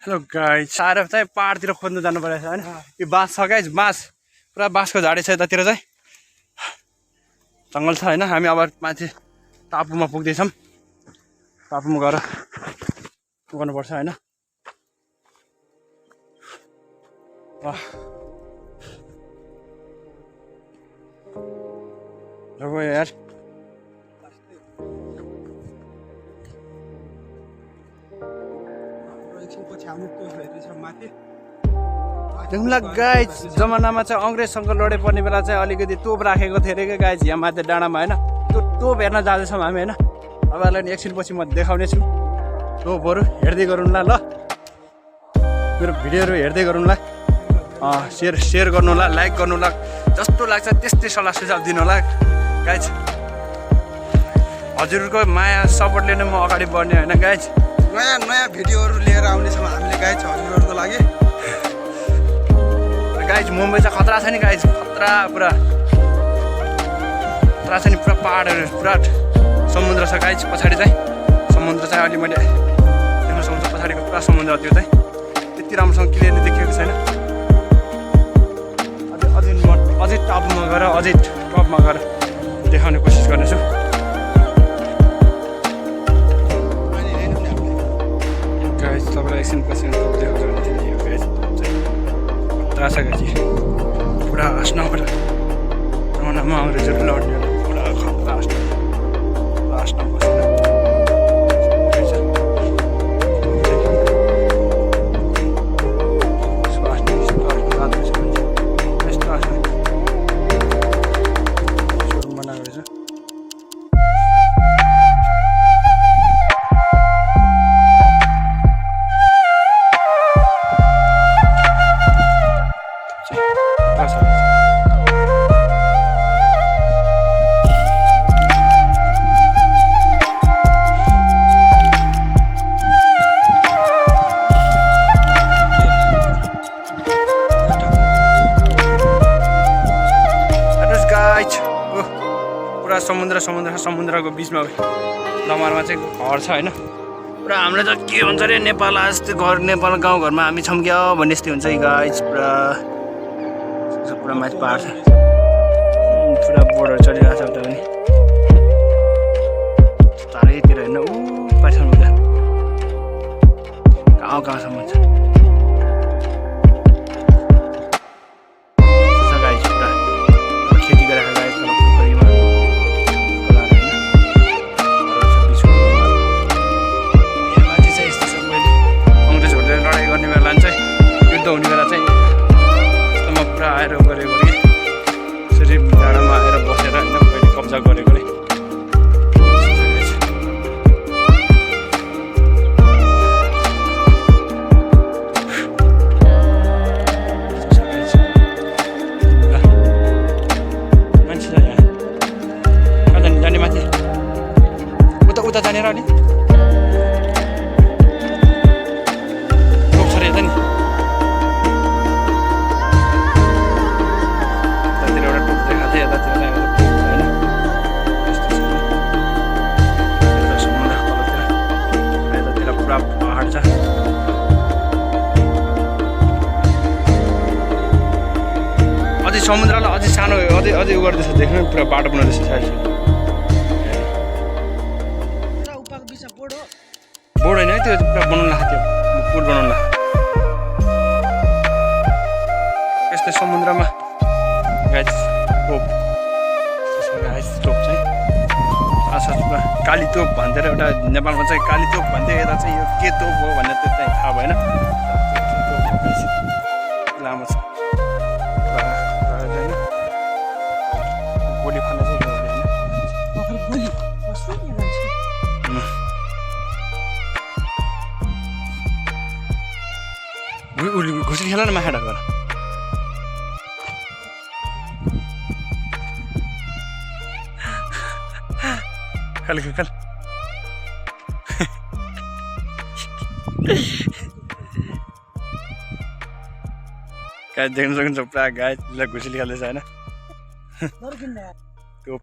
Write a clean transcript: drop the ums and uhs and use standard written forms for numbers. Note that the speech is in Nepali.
हेलो गाइस सारा चाहिँ पहाडतिर खोज्नु जानु परेछ हैन यो बाँस छ गाइस बाँस पुरा बाँसको झाडी छ यतातिर चाहिँ जङ्गल छ हैन हामी अब माथि टापुमा पुग्दैछौँ टापुमा गएर गर्नुपर्छ हैन रगो यार देखौँला गाइस जमानामा चाहिँ अङ्ग्रेजसँग लडे पर्ने बेला चाहिँ अलिकति तोप राखेको थियो अरे क्या गाइस यहाँ माथि डाँडामा होइन त्यो तोप हेर्न जाँदैछौँ हामी होइन तपाईँहरूलाई नि एकछिनपछि म देखाउने छु तोपहरू हेर्दै गरौँला ल मेरो भिडियोहरू हेर्दै गरौँला सेयर गर्नुहोला लाइक गर्नुहोला जस्तो लाग्छ त्यस्तै सल्लाह सुझाव दिनुहोला गाइस हजुरको माया सपोर्टले नै म अगाडि बढ्ने होइन गाइस नयाँ नयाँ भिडियोहरू लिएर आउनेछौँ हामीले गाइस हजुरहरूको लागि गाइस मुम्बई चाहिँ खतरा छ नि गाइस खतरा पुरा खतरा छ नि पुरा पहाडहरू पुरा समुद्र छ गाइस पछाडि चाहिँ समुद्र चाहिँ अलि मैले देख्न सक्छु पछाडिको पुरा समुद्र त्यो चाहिँ त्यति राम्रोसँग क्लियरली देखिएको छैन अझै टपमा गएर अझै टपमा गएर देखाउने कोसिस गर्नेछु गाइस तपाईँलाई एकछिन पछि देखाउँछु भने चाहिँ यो गाइस खतरा छ गाइस पुरा हाँस्नबाट जमानामा अङ्ग्रेजहरू लड्ने पुरा खतरा हाँस्न बसेर समुद्रको बिचमा लमारमा चाहिँ घर छ होइन पुरा हामीले त के भन्छ अरे नेपाल जस्तै घर नेपाल गाउँघरमा हामी छौँ क्या भन्ने जस्तै हुन्छ गाइस पुरा माथि पहाड छ पुरा बोर्डर चलिरहेको छ उता पनि चारैतिर होइन ऊ पाइसम्म उता कहाँसम्म छ गाइस पुरा खेती गरेको गाइस पोखरीमा लडाइँ गर्ने बेला चाहिँ युद्ध हुने बेला चाहिँ यस्तोमा पुरा आएर गरेको कि यसरी डाँडामा आएर बसेर होइन पहिले कब्जा गरेको अरे मान्छे छ यहाँ कहाँ जाने जाने माथि उता जानेर अनि समुद्रलाई अझै सानो अझै उ गर्दैछ देख्नु पुरा बाटो बनाउँदैछ साइड बोर्ड होइन है त्यो पुरा बनाउनु लाग्छ त्यो पुल बनाउनु लाग्छ यस्तै समुद्रमा गाइस तोप चाहिँ पुरा काली तोप भन्थ्यो एउटा नेपालमा चाहिँ काली तोप भन्थ्यो यता चाहिँ यो के तोप हो भन्ने त्यो चाहिँ थाहा भएन लामो छ गोली खान चाहिँ घुसी खेल न माखा ढाकर खाल गाई देख्न सक्नुहुन्छ पुरा गाईलाई घुसिली खेल्दैछ होइन तोप